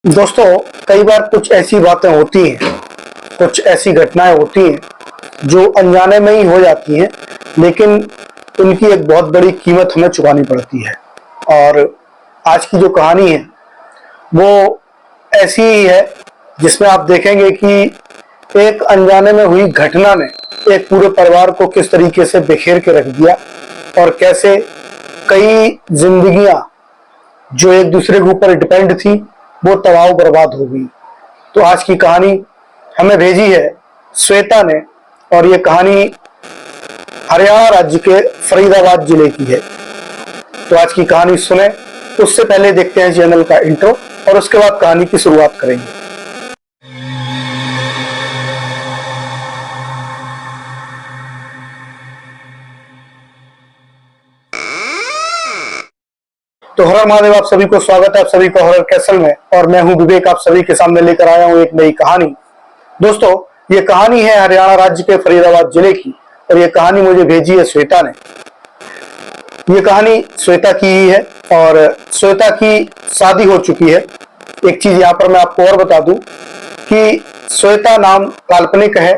दोस्तों, कई बार कुछ ऐसी बातें होती हैं, कुछ ऐसी घटनाएं होती हैं जो अनजाने में ही हो जाती हैं, लेकिन उनकी एक बहुत बड़ी कीमत हमें चुकानी पड़ती है। और आज की जो कहानी है वो ऐसी ही है जिसमें आप देखेंगे कि एक अनजाने में हुई घटना ने एक पूरे परिवार को किस तरीके से बिखेर के रख दिया और कैसे कई जिंदगियां जो एक दूसरे के ऊपर डिपेंड थी वो तबाह बर्बाद हो गई। तो आज की कहानी हमें भेजी है श्वेता ने, और ये कहानी हरियाणा राज्य के फरीदाबाद जिले की है। तो आज की कहानी सुने, उससे पहले देखते हैं चैनल का इंट्रो और उसके बाद कहानी की शुरुआत करेंगे। तो हर महादेव, आप सभी को स्वागत है, आप सभी को हॉरर कैसल में। और मैं हूं विवेक, आप सभी के सामने लेकर आया हूं एक नई कहानी। दोस्तों, ये कहानी है हरियाणा राज्य के फरीदाबाद जिले की और ये कहानी मुझे भेजी है श्वेता ने। ये कहानी श्वेता की ही है और श्वेता की शादी हो चुकी है। एक चीज यहाँ पर मैं आपको और बता दूं कि श्वेता नाम काल्पनिक है,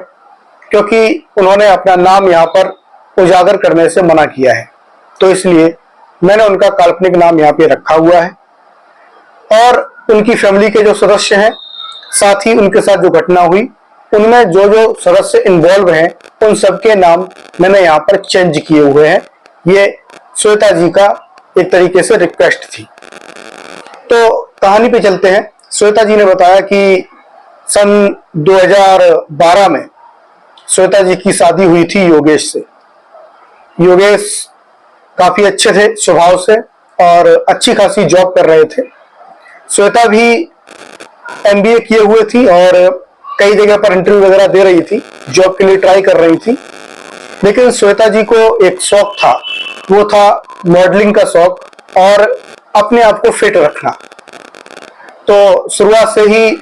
क्योंकि उन्होंने अपना नाम यहाँ पर उजागर करने से मना किया है, तो इसलिए मैंने उनका काल्पनिक नाम यहाँ पे रखा हुआ है। और उनकी फैमिली के जो सदस्य हैं, साथ ही उनके साथ जो घटना हुई उनमें जो जो सदस्य इन्वॉल्व हैं, उन सबके नाम मैंने यहाँ पर चेंज किए हुए हैं। ये श्वेता जी का एक तरीके से रिक्वेस्ट थी। तो कहानी पे चलते हैं। श्वेता जी ने बताया कि सन 2012 में श्वेता जी की शादी हुई थी योगेश से। योगेश काफी अच्छे थे स्वभाव से और अच्छी खासी जॉब कर रहे थे। श्वेता भी एमबीए किए हुए थी और कई जगह पर इंटरव्यू वगैरह दे रही थी, जॉब के लिए ट्राई कर रही थी। लेकिन श्वेता जी को एक शौक था, वो था मॉडलिंग का शौक और अपने आप को फिट रखना। तो शुरुआत से ही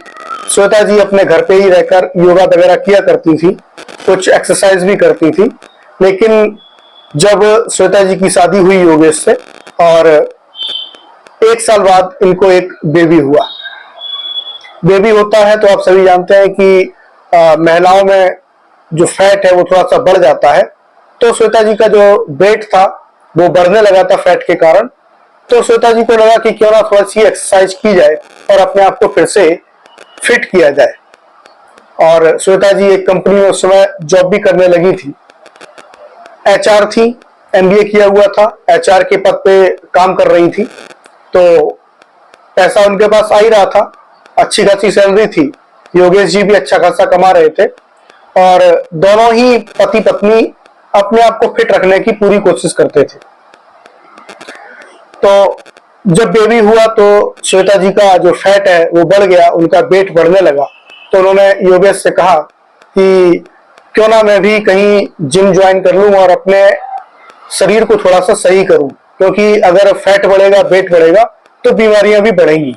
श्वेता जी अपने घर पे ही रहकर योगा वगैरह किया करती थी, कुछ एक्सरसाइज भी करती थी। लेकिन जब श्वेता जी की शादी हुई योगेश से और एक साल बाद इनको एक बेबी हुआ। बेबी होता है तो आप सभी जानते हैं कि महिलाओं में जो फैट है वो थोड़ा सा बढ़ जाता है। तो श्वेता जी का जो वेट था वो बढ़ने लगा था फैट के कारण। तो श्वेता जी को लगा कि क्यों ना थोड़ी सी एक्सरसाइज की जाए और अपने आप को फिर से फिट किया जाए। और श्वेता जी एक कंपनी में उस समय जॉब भी करने लगी थी, एचआर थी, एमबीए किया हुआ था, एचआर के पद पे काम कर रही थी। तो पैसा उनके पास आ ही रहा था, अच्छी खासी सैलरी थी, योगेश जी भी अच्छा खासा कमा रहे थे और दोनों ही पति पत्नी अपने आप को फिट रखने की पूरी कोशिश करते थे। तो जब बेबी हुआ तो श्वेता जी का जो फैट है वो बढ़ गया, उनका वेट बढ़ने लगा। तो उन्होंने योगेश से कहा कि क्यों ना मैं भी कहीं जिम ज्वाइन कर लूं और अपने शरीर को थोड़ा सा सही करूं, क्योंकि अगर फैट बढ़ेगा, वेट बढ़ेगा तो बीमारियां भी बढ़ेंगी।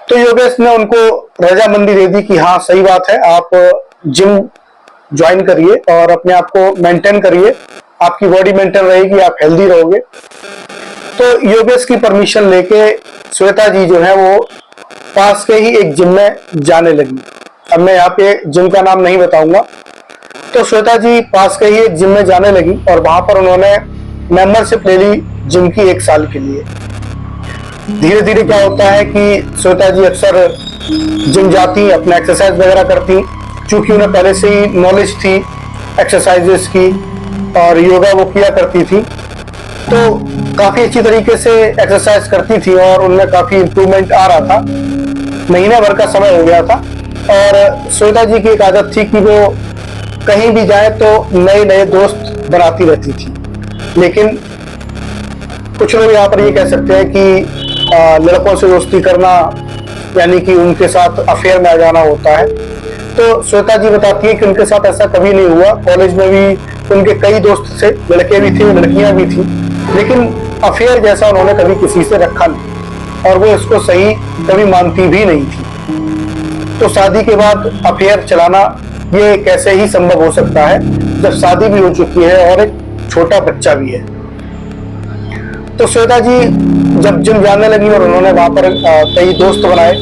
तो योगेश ने उनको रजामंदी दे दी कि हाँ सही बात है, आप जिम ज्वाइन करिए और अपने आप को मेंटेन करिए, आपकी बॉडी मेंटेन रहेगी, आप हेल्दी रहोगे। तो योगेश की परमिशन लेके श्वेता जी जो है वो पास के ही एक जिम में जाने लगी। अब मैं यहाँ पे जिम का नाम नहीं बताऊंगा। तो श्वेता जी पास के ही एक जिम में जाने लगी और वहां पर उन्होंने मेंबरशिप ले ली जिम की 1 साल के लिए। धीरे धीरे क्या होता है कि श्वेता जी अक्सर जिम जाती, अपना एक्सरसाइज वगैरह करती, चूंकि उन्हें पहले से ही नॉलेज थी एक्सरसाइजेस की और योगा वो किया करती थी। तो काफी अच्छी तरीके से एक्सरसाइज करती थी और उनमें काफी इंप्रूवमेंट आ रहा था। महीने भर का समय हो गया था और श्वेता जी की एक आदत थी कि वो कहीं भी जाए तो नए नए दोस्त बनाती रहती थी। लेकिन कुछ लोग यहाँ पर ये कह सकते हैं कि लड़कों से दोस्ती करना यानी कि उनके साथ अफेयर में आ जाना होता है। तो श्वेता जी बताती है कि उनके साथ ऐसा कभी नहीं हुआ। कॉलेज में भी उनके कई दोस्त थे, लड़के भी थे, लड़कियां भी थी, लेकिन अफेयर जैसा उन्होंने कभी किसी से रखा नहीं और वो इसको सही कभी मानती भी नहीं थी। तो शादी के बाद अफेयर चलाना ये कैसे ही संभव हो सकता है जब शादी भी हो चुकी है और एक छोटा बच्चा भी है। तो श्वेता जी जब जिम जाने लगी और उन्होंने वहां पर कई दोस्त बनाए,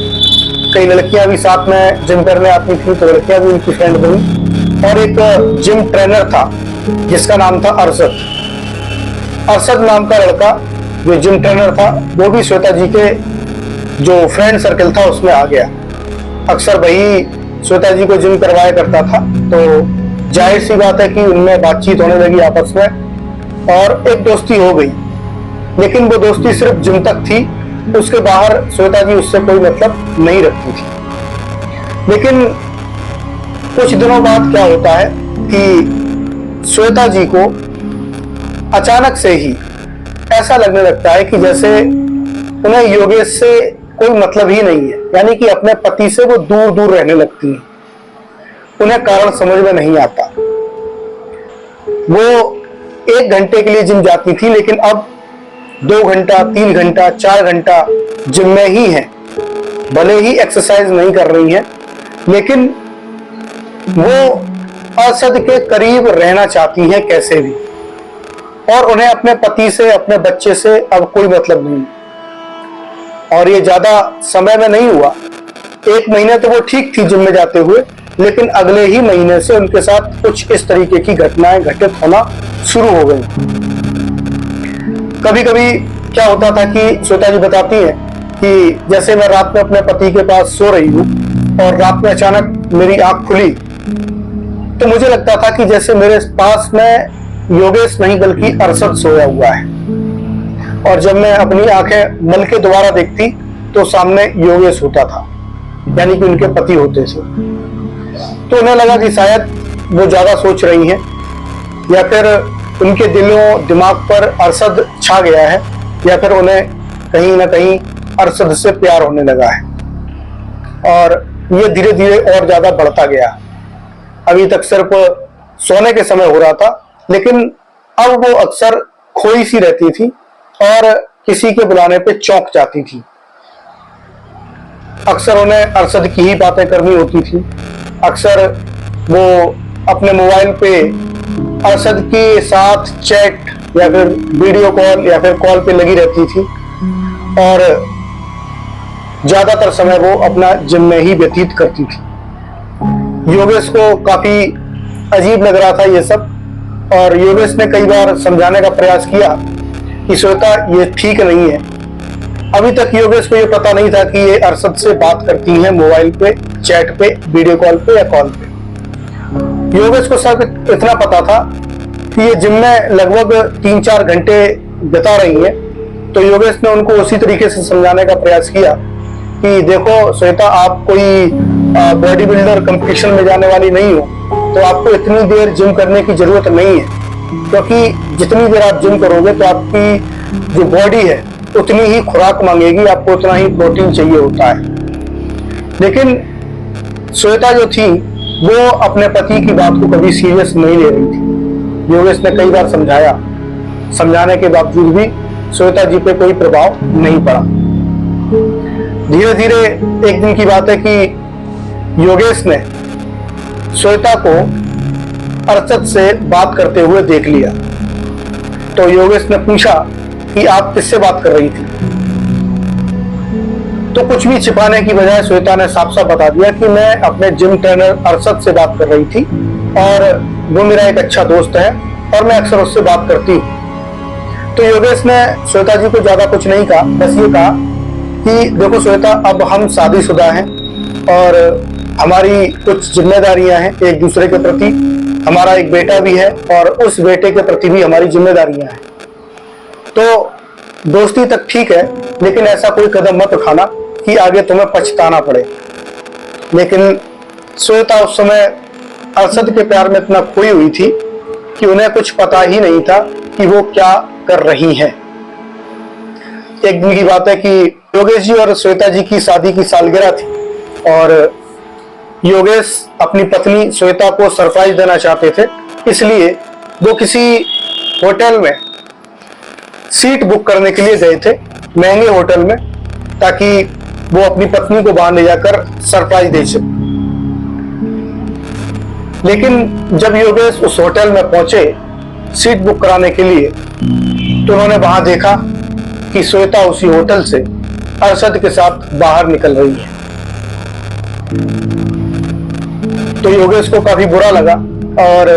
कई लड़कियां भी साथ में जिम करने आती थी, तो लड़कियां भी उनकी फ्रेंड बनी। और एक जिम ट्रेनर था जिसका नाम था अरशद। अरशद नाम का लड़का जो जिम ट्रेनर था वो भी श्वेता जी के जो फ्रेंड सर्कल था उसमें आ गया। अक्सर वही श्वेता जी को जिम करवाया करता था, तो जाहिर सी बात है कि उनमें बातचीत होने लगी आपस में और एक दोस्ती हो गई। लेकिन वो दोस्ती सिर्फ जिम तक थी, उसके बाहर श्वेता जी उससे कोई मतलब नहीं रखती थी। लेकिन कुछ दिनों बाद क्या होता है कि श्वेता जी को अचानक से ही ऐसा लगने लगता है कि जैसे उन्हें योगेश से कोई मतलब ही नहीं है, यानी कि अपने पति से वो दूर दूर रहने लगती हैं। उन्हें कारण समझ में नहीं आता। वो 1 घंटे के लिए जिम जाती थी, लेकिन अब 2 घंटा, 3 घंटा, 4 घंटा जिम में ही है। भले ही एक्सरसाइज नहीं कर रही है, लेकिन वो अरशद के करीब रहना चाहती हैं कैसे भी, और उन्हें अपने पति से, अपने बच्चे से अब कोई मतलब नहीं। और ये ज्यादा समय में नहीं हुआ, 1 महीने तो वो ठीक थी जिम में जाते हुए, लेकिन अगले ही महीने से उनके साथ कुछ इस तरीके की घटनाएं घटित होना शुरू हो गई। कभी कभी क्या होता था कि श्वेता जी बताती है कि जैसे मैं रात में अपने पति के पास सो रही हूँ और रात में अचानक मेरी आंख खुली, तो मुझे लगता था कि जैसे मेरे पास में योगेश नहीं बल्कि अरशद सोया हुआ है। और जब मैं अपनी आंखें मल के दोबारा देखती तो सामने योगेश होता था, यानी कि उनके पति होते थे। तो उन्हें लगा कि शायद वो ज्यादा सोच रही हैं, या फिर उनके दिमाग पर अरशद छा गया है, या फिर उन्हें कहीं ना कहीं अरशद से प्यार होने लगा है। और ये धीरे धीरे और ज्यादा बढ़ता गया। अभी तक सिर्फ सोने के समय हो रहा था, लेकिन अब वो अक्सर खोई सी रहती थी और किसी के बुलाने पे चौंक जाती थी। अक्सर उन्हें अरशद की ही बातें करनी होती थी। अक्सर वो अपने मोबाइल पे अरशद के साथ चैट या फिर वीडियो कॉल या फिर कॉल पे लगी रहती थी, और ज्यादातर समय वो अपना जिम में ही व्यतीत करती थी। योगेश को काफी अजीब लग रहा था ये सब, और योगेश ने कई बार समझाने का प्रयास किया कि श्वेता ये ठीक नहीं है। अभी तक योगेश को ये पता नहीं था कि ये अरशद से बात करती हैं मोबाइल पे, चैट पे, वीडियो कॉल पे या कॉल पे। योगेश को सिर्फ इतना पता था कि ये जिम में लगभग 3-4 घंटे बिता रही है। तो योगेश ने उनको उसी तरीके से समझाने का प्रयास किया कि देखो श्वेता, आप कोई बॉडी बिल्डर कंपटीशन में जाने वाली नहीं हो, तो आपको इतनी देर जिम करने की जरूरत नहीं है, क्योंकि जितनी देर आप जिम करोगे तो आपकी जो बॉडी है उतनी ही खुराक मांगेगी, आपको उतना ही प्रोटीन चाहिए होता है। लेकिन श्वेता जो थी वो अपने पति की बात को कभी सीरियस नहीं ले रही थी। योगेश ने कई बार समझाया, समझाने के बावजूद भी श्वेता जी पे कोई प्रभाव नहीं पड़ा। धीरे धीरे एक दिन की बात है कि योगेश ने श्वेता को अरशद से बात करते हुए देख लिया। तो योगेश ने पूछा कि आप किससे बात कर रही थी? तो कुछ भी छिपाने की बजाय श्वेता ने साफ साफ बता दिया कि मैं अपने जिम ट्रेनर अरशद से बात कर रही थी, और वो मेरा एक अच्छा दोस्त है और मैं अक्सर उससे बात करती हूँ। तो योगेश ने श्वेता जी को ज्यादा कुछ नहीं कहा, बस ये कहा कि देखो श्वेता, अब हम शादीशुदा हैं और हमारी कुछ जिम्मेदारियां हैं एक दूसरे के प्रति। हमारा एक बेटा भी है और उस बेटे के प्रति भी हमारी जिम्मेदारियां हैं। तो दोस्ती तक ठीक है, लेकिन ऐसा कोई कदम मत उठाना कि आगे तुम्हें पछताना पड़े। लेकिन श्वेता उस समय अरशद के प्यार में इतना खोई हुई थी कि उन्हें कुछ पता ही नहीं था कि वो क्या कर रही हैं। एक दिन की बात है कि योगेश जी और श्वेता जी की शादी की सालगिरह थी, और योगेश अपनी पत्नी श्वेता को सरप्राइज देना चाहते थे, इसलिए वो किसी होटल में सीट बुक करने के लिए गए थे, महंगे होटल में, ताकि वो अपनी पत्नी को बाहर ले जाकर सरप्राइज दे सके। लेकिन जब योगेश उस होटल में पहुंचे सीट बुक कराने के लिए, तो उन्होंने वहां देखा कि श्वेता उसी होटल से अरशद के साथ बाहर निकल रही है। तो योगेश को काफी बुरा लगा और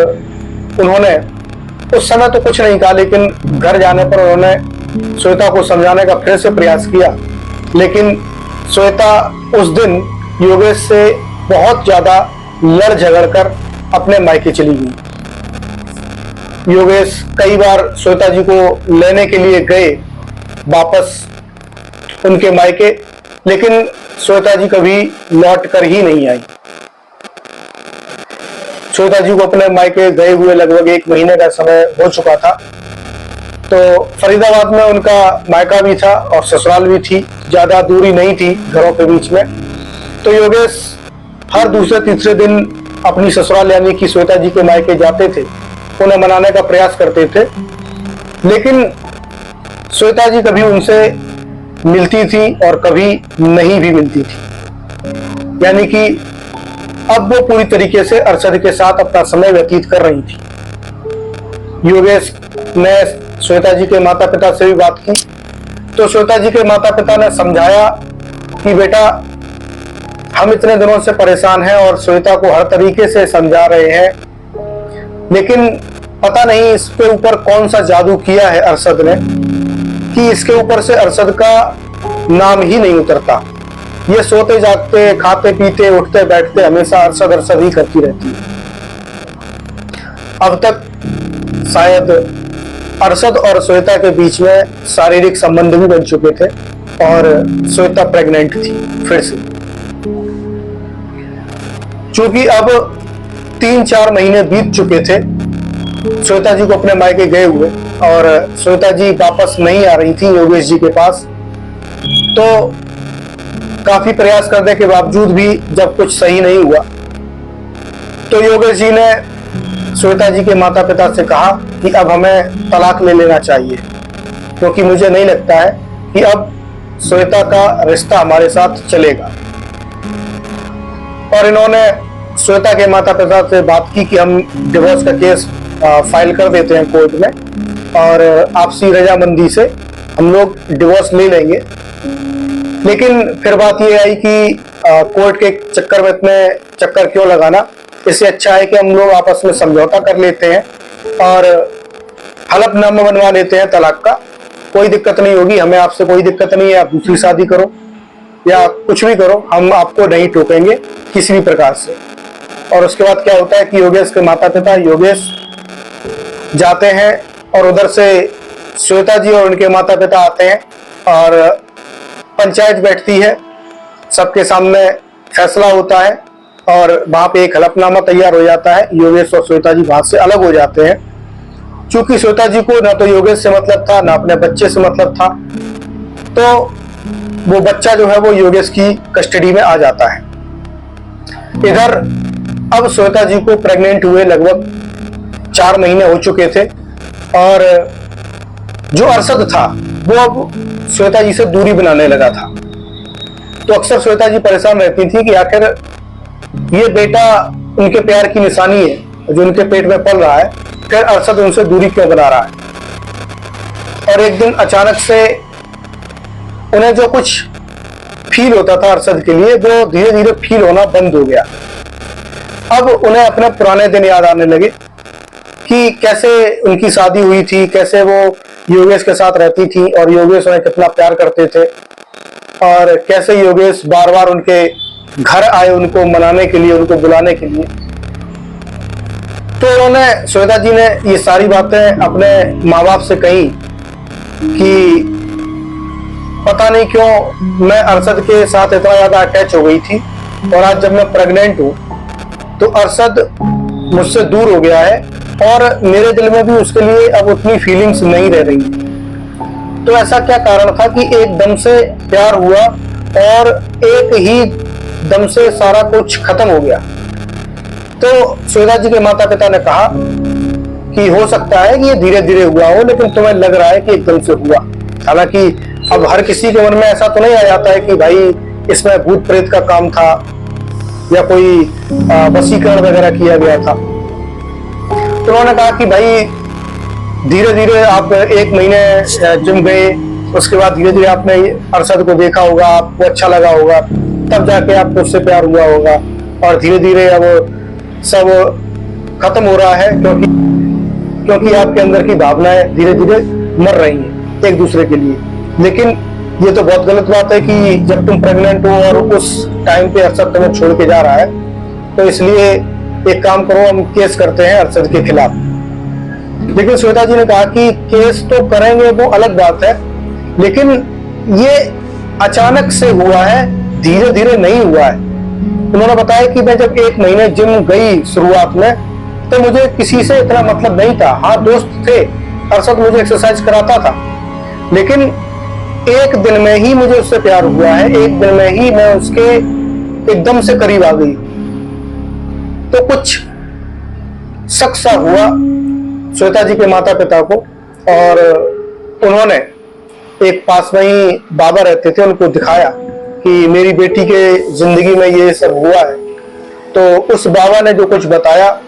उन्होंने उस समय तो कुछ नहीं कहा, लेकिन घर जाने पर उन्होंने श्वेता को समझाने का फिर से प्रयास किया। लेकिन श्वेता उस दिन योगेश से बहुत ज्यादा लड़ झगड़ कर अपने मायके चली गई। योगेश कई बार श्वेता जी को लेने के लिए गए वापस उनके मायके, लेकिन श्वेता जी कभी लौट कर ही नहीं आई। श्वेता जी को अपने मायके गए हुए लगभग 1 महीने का समय हो चुका था। तो फरीदाबाद में उनका मायका भी था और ससुराल भी थी, ज्यादा दूरी नहीं थी घरों के बीच में। तो योगेश हर दूसरे तीसरे दिन अपनी ससुराल यानी कि श्वेता जी के मायके जाते थे, उन्हें मनाने का प्रयास करते थे, लेकिन श्वेता जी कभी उनसे मिलती थी और कभी नहीं भी मिलती थी। यानी कि अब वो पूरी तरीके से अरशद के साथ अपना समय व्यतीत कर रही थी। योगेश ने श्वेता जी के माता पिता से भी बात की, तो श्वेता जी के माता पिता ने समझाया कि बेटा हम इतने दिनों से परेशान हैं और श्वेता को हर तरीके से समझा रहे हैं, लेकिन पता नहीं इस पे ऊपर कौन सा जादू किया है अरशद ने कि इसके ऊपर से अरशद का नाम ही नहीं उतरता। ये सोते जागते खाते पीते उठते बैठते हमेशा अरशद अरशद ही करती रहती है। अब तक शायद अरशद और श्वेता के बीच में शारीरिक संबंध भी बन चुके थे और श्वेता प्रेग्नेंट थी फिर से। चूंकि अब 3-4 महीने बीत चुके थे श्वेता जी को अपने मायके गए हुए और श्वेता जी वापस नहीं आ रही थी योगेश जी के पास, तो काफी प्रयास करने के बावजूद भी जब कुछ सही नहीं हुआ तो योगेश जी ने श्वेता जी के माता पिता से कहा कि अब हमें तलाक ले लेना चाहिए, क्योंकि मुझे नहीं लगता है कि अब श्वेता का रिश्ता हमारे साथ चलेगा। और इन्होंने श्वेता के माता पिता से बात की कि हम डिवोर्स का केस फाइल कर देते हैं कोर्ट में और आपसी रजामंदी से हम लोग डिवोर्स ले लेंगे। लेकिन फिर बात यह आई कि कोर्ट के चक्कर में इतने चक्कर क्यों लगाना, इससे अच्छा है कि हम लोग आपस में समझौता कर लेते हैं और हलफनामा बनवा लेते हैं तलाक का। कोई दिक्कत नहीं होगी, हमें आपसे कोई दिक्कत नहीं है, आप दूसरी शादी करो या कुछ भी करो, हम आपको नहीं टोकेंगे किसी भी प्रकार से। और उसके बाद क्या होता है कि योगेश के माता पिता योगेश जाते हैं और उधर से श्वेता जी और उनके माता पिता आते हैं और पंचायत बैठती है, सबके सामने फैसला होता है और वहां पे एक हलफनामा तैयार हो जाता है। योगेश और श्वेता जी वहां से अलग हो जाते हैं। चूंकि श्वेता जी को ना तो योगेश से मतलब था ना अपने बच्चे से मतलब था, तो वो बच्चा जो है वो योगेश की कस्टडी में आ जाता है। इधर अब श्वेता जी को प्रेग्नेंट हुए लगभग 4 महीने हो चुके थे और जो अरशद था वो अब श्वेता जी से दूरी बनाने लगा था। तो अक्सर श्वेता जी परेशान रहती थी कि आखिर ये बेटा उनके प्यार की निशानी है जो उनके पेट में पल रहा है, फिर अरशद उनसे दूरी क्यों बना रहा है। और एक दिन अचानक से उन्हें जो कुछ फील होता था अरशद के लिए वो धीरे धीरे फील होना बंद हो गया। अब उन्हें अपने पुराने दिन याद आने लगे कि कैसे उनकी शादी हुई थी, कैसे वो योगेश के साथ रहती थी और योगेश उन्हें कितना प्यार करते थे और कैसे योगेश बार बार उनके घर आए उनको मनाने के लिए, उनको बुलाने के लिए। तो उन्होंने श्वेता जी ने ये सारी बातें अपने माँ बाप से कही कि पता नहीं क्यों मैं अरशद के साथ इतना ज्यादा अटैच हो गई थी और आज जब मैं प्रेग्नेंट हूं तो अरशद मुझसे दूर हो गया है और मेरे दिल में भी उसके लिए अब उतनी फीलिंग्स नहीं रह रही। तो ऐसा क्या कारण था कि एकदम से प्यार हुआ और एक ही दम से सारा कुछ खत्म हो गया। तो श्वेता जी के माता पिता ने कहा कि हो सकता है कि ये धीरे धीरे हुआ हो, लेकिन तुम्हें लग रहा है कि एकदम से हुआ। हालांकि अब हर किसी के मन में ऐसा तो नहीं आ जाता है कि भाई इसमें भूत प्रेत का काम था या कोई वशीकरण वगैरह किया गया था। तो उन्होंने कहा कि भाई धीरे धीरे आप 1 महीने जिम गए, उसके बाद धीरे धीरे आपने अरशद को देखा होगा, आपको अच्छा लगा होगा, तब जाके आपको उससे प्यार हुआ होगा। और धीरे धीरे अब सब खत्म हो रहा है, क्योंकि आपके अंदर की भावनाएं धीरे धीरे मर रही हैं एक दूसरे के लिए। लेकिन ये तो बहुत गलत बात है कि जब तुम प्रेग्नेंट हो और उस टाइम पे अरशद तुम्हें छोड़ के जा रहा है, तो इसलिए एक काम करो, हम केस करते हैं अरशद के खिलाफ। लेकिन श्वेता जी ने कहा कि केस तो करेंगे, वो अलग बात है, लेकिन ये अचानक से हुआ है, धीरे धीरे नहीं हुआ है। उन्होंने बताया कि मैं जब 1 महीने जिम गई शुरुआत में, तो मुझे किसी से इतना मतलब नहीं था। हाँ, दोस्त थे, अरशद मुझे एक्सरसाइज कराता था, लेकिन एक दिन में ही मुझे उससे प्यार हुआ है, एक दिन में ही मैं उसके एकदम से करीब आ गई। तो कुछ शक सा हुआ श्वेता जी के माता पिता को, और उन्होंने एक पास में ही बाबा रहते थे, उनको दिखाया कि मेरी बेटी के जिंदगी में ये सब हुआ है। तो उस बाबा ने जो कुछ बताया,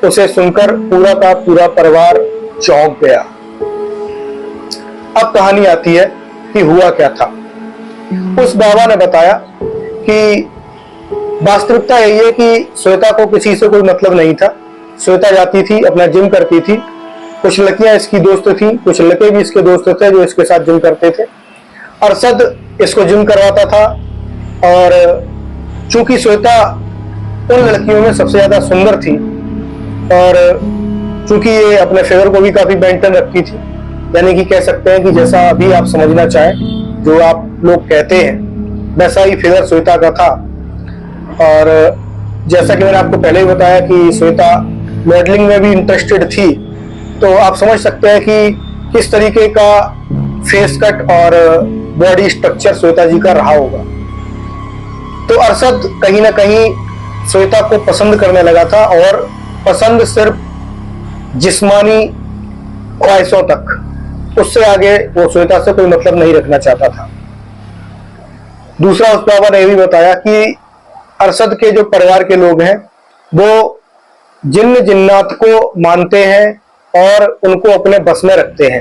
उसे सुनकर पूरा का पूरा परिवार चौंक गया। अब कहानी आती है कि हुआ क्या था। उस बाबा ने बताया कि वास्तविकता यही है कि श्वेता को किसी से कोई मतलब नहीं था। श्वेता जाती थी, अपना जिम करती थी, कुछ लड़कियां इसकी दोस्त थी, कुछ लड़के भी इसके दोस्त थे जो इसके साथ जिम करते थे। अरशद इसको जिम करवाता था, और चूंकि श्वेता उन लड़कियों में सबसे ज्यादा सुंदर थी, और चूंकि ये अपने फिगर को भी काफी मेंटेन रखती थी, यानी कि कह सकते हैं कि जैसा अभी आप समझना चाहें, जो आप लोग कहते हैं वैसा ही फिगर श्वेता का था। और जैसा कि मैंने आपको पहले ही बताया कि श्वेता मॉडलिंग में भी इंटरेस्टेड थी, तो आप समझ सकते हैं कि किस तरीके का फेस कट और बॉडी स्ट्रक्चर श्वेता जी का रहा होगा। तो अरशद कहीं ना कहीं श्वेता को पसंद करने लगा था, और पसंद सिर्फ जिस्मानी ख्वाहिशों तक, उससे आगे वो श्वेता से कोई मतलब नहीं रखना चाहता था। दूसरा, उस बाबा ने यह भी बताया कि अरशद के जो परिवार के लोग हैं वो जिन्न जिन्नात को मानते हैं और उनको अपने बस में रखते हैं।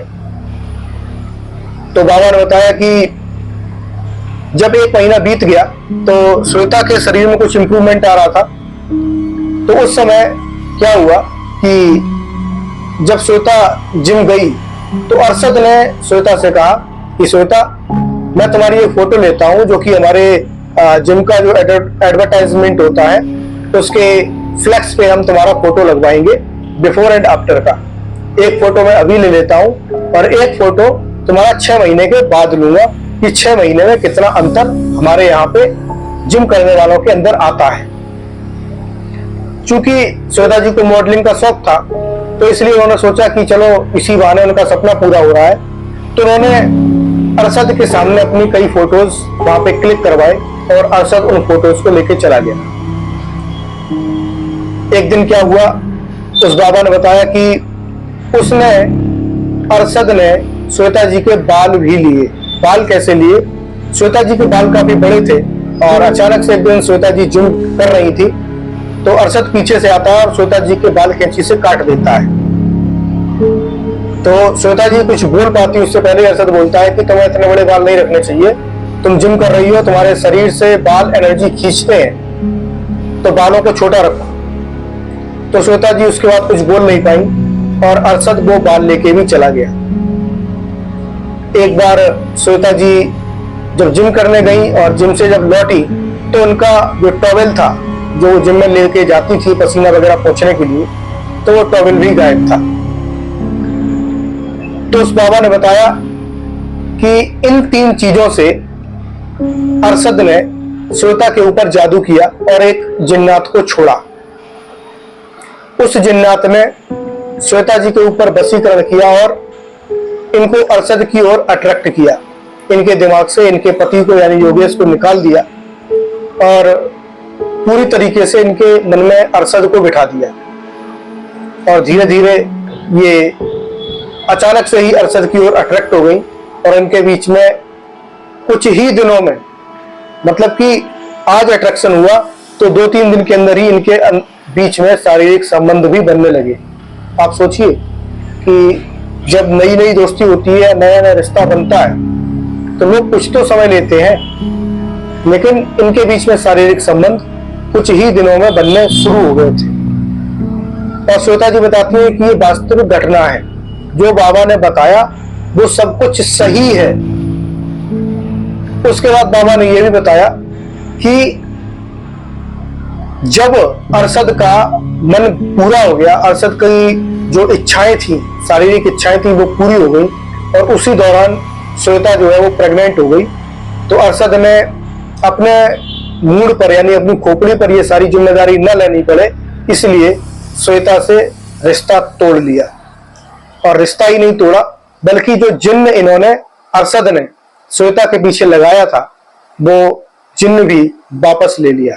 तो बाबा ने बताया कि जब 1 महीना बीत गया तो श्वेता के शरीर में कुछ इंप्रूवमेंट आ रहा था। तो उस समय क्या हुआ कि जब श्वेता जिम गई, तो अरशद ने श्वेता से कहा कि श्वेता, मैं तुम्हारी एक फोटो लेता हूं, जो कि हमारे जिम का जो एडवर्टाइजमेंट होता है उसके फ्लेक्स पे हम तुम्हारा फोटो लगवाएंगे, बिफोर एंड आफ्टर का। एक फोटो मैं अभी ले लेता हूं, और एक फोटो तुम्हारा 6 महीने के बाद लूंगा कि 6 महीने में कितना अंतर हमारे यहाँ पे जिम करने वालों के अंदर आता है। चूंकि श्वेता जी को मॉडलिंग का शौक था, तो इसलिए उन्होंने सोचा कि चलो इसी बहाने उनका सपना पूरा हो रहा है। तो उन्होंने अरशद के सामने अपनी कई फोटोज वहां पे क्लिक करवाए, और अरशद उन फोटोज को लेके चला गया। एक दिन क्या हुआ, उस बाबा ने बताया कि अरशद ने श्वेता जी के बाल भी लिए। बाल कैसे लिए? श्वेता जी के बाल काफी बड़े थे, और अचानक से एक दिन श्वेता जी जिम कर रही थी, तो अरशद पीछे से आता है और श्वेता जी के बाल कैंची से काट देता है। तो श्वेता जी कुछ बोल पाती, उससे पहले अरशद बोलता है कि तुम्हें इतने बड़े बाल नहीं रखने चाहिए, तुम जिम कर रही हो, तुम्हारे शरीर से बाल एनर्जी खींचते हैं, तो बालों को छोटा रखो। तो श्वेता जी उसके बाद कुछ बोल नहीं पाई, और अरशद वो बाल लेके भी चला गया। एक बार श्वेता जी जब जिम करने गई और जिम से जब लौटी, तो उनका जो टॉवेल था, जो जिम में लेके जाती थी पसीना वगैरह पोंछने के लिए, तो वो टॉवेल भी गायब था। तो उस बाबा ने बताया कि इन 3 चीजों से अरशद ने श्वेता के ऊपर जादू किया और एक जिन्नात को छोड़ा। उस जिन्नात ने श्वेता जी के ऊपर वशीकरण किया और इनको अरशद की ओर अट्रैक्ट किया। इनके दिमाग से इनके पति को यानी योगेश को निकाल दिया, और पूरी तरीके से इनके मन में अरशद को बिठा दिया। और धीरे धीरे ये अचानक से ही अरशद की ओर अट्रैक्ट हो गई, और इनके बीच में कुछ ही दिनों में, मतलब कि आज अट्रैक्शन हुआ तो 2-3 दिन के अंदर ही इनके बीच में शारीरिक संबंध भी बनने लगे। आप सोचिए कि जब नई नई दोस्ती होती है, नया नया रिश्ता बनता है, तो लोग कुछ तो समय लेते हैं, लेकिन इनके बीच में शारीरिक संबंध कुछ ही दिनों में बनने शुरू हो गए थे। और श्वेता जी बताती हैं कि ये वास्तविक घटना है, जो बाबा ने बताया वो सब कुछ सही है। उसके बाद बाबा ने यह भी बताया कि जब अरशद का मन पूरा हो गया, अरशद की जो इच्छाएं थी, शारीरिक इच्छाएं थी, वो पूरी हो गई और उसी दौरान श्वेता जो है वो प्रेग्नेंट हो गई, तो अरशद ने अपने मूड पर यानी अपनी खोपड़ी पर ये सारी जिम्मेदारी न लेनी पड़े, इसलिए श्वेता से रिश्ता तोड़ लिया। और रिश्ता ही नहीं तोड़ा, बल्कि जो जिन्न इन्होंने अरशद ने श्वेता के पीछे लगाया था, वो जिन्न भी वापस ले लिया।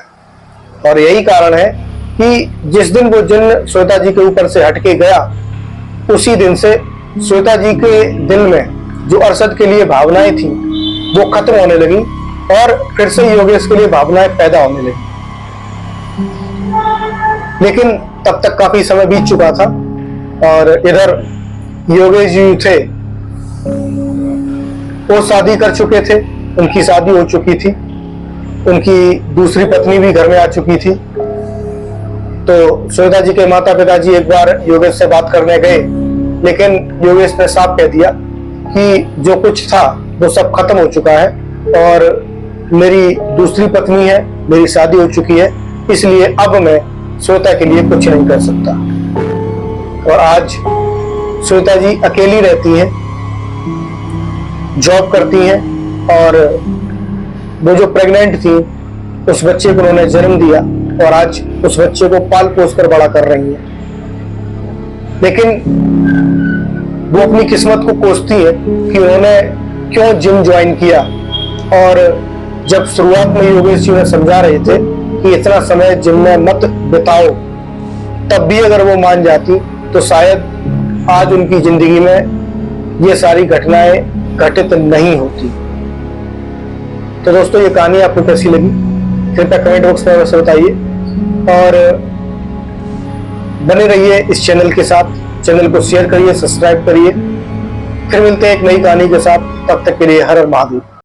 और यही कारण है कि जिस दिन वो जिन्न श्वेता जी के ऊपर से हटके गया, उसी दिन से श्वेता जी के दिल में जो अरशद के लिए भावनाएं थी वो खत्म होने लगी और फिर से योगेश के लिए भावनाएं पैदा होने लगी। लेकिन तब तक काफी समय बीत चुका था और इधर योगेश जी थे, वो शादी कर चुके थे, उनकी शादी हो चुकी थी, उनकी दूसरी पत्नी भी घर में आ चुकी थी। तो श्वेता जी के माता पिताजी एक बार योगेश से बात करने गए, लेकिन योगेश ने साफ कह दिया कि जो कुछ था वो सब खत्म हो चुका है और मेरी दूसरी पत्नी है, मेरी शादी हो चुकी है, इसलिए अब मैं श्वेता के लिए कुछ नहीं कर सकता। और आज श्वेता जी अकेली रहती हैं, जॉब करती हैं और वो जो प्रेग्नेंट थी उस बच्चे को उन्होंने जन्म दिया और आज उस बच्चे को पाल पोस कर बड़ा कर रही हैं। लेकिन वो अपनी किस्मत को कोसती है कि उन्होंने क्यों जिम ज्वाइन किया। और जब शुरुआत में योगेश जी ने समझा रहे थे कि इतना समय जिम में मत बिताओ, तब भी अगर वो मान जाती तो शायद आज उनकी जिंदगी में ये सारी घटनाएं घटित नहीं होती। तो दोस्तों, ये कहानी आपको कैसी लगी कृपया कमेंट बॉक्स में अवश्य बताइए और बने रहिए इस चैनल के साथ। चैनल को शेयर करिए, सब्सक्राइब करिए। फिर मिलते हैं एक नई कहानी के साथ, तब तक के लिए हर हर महादेव।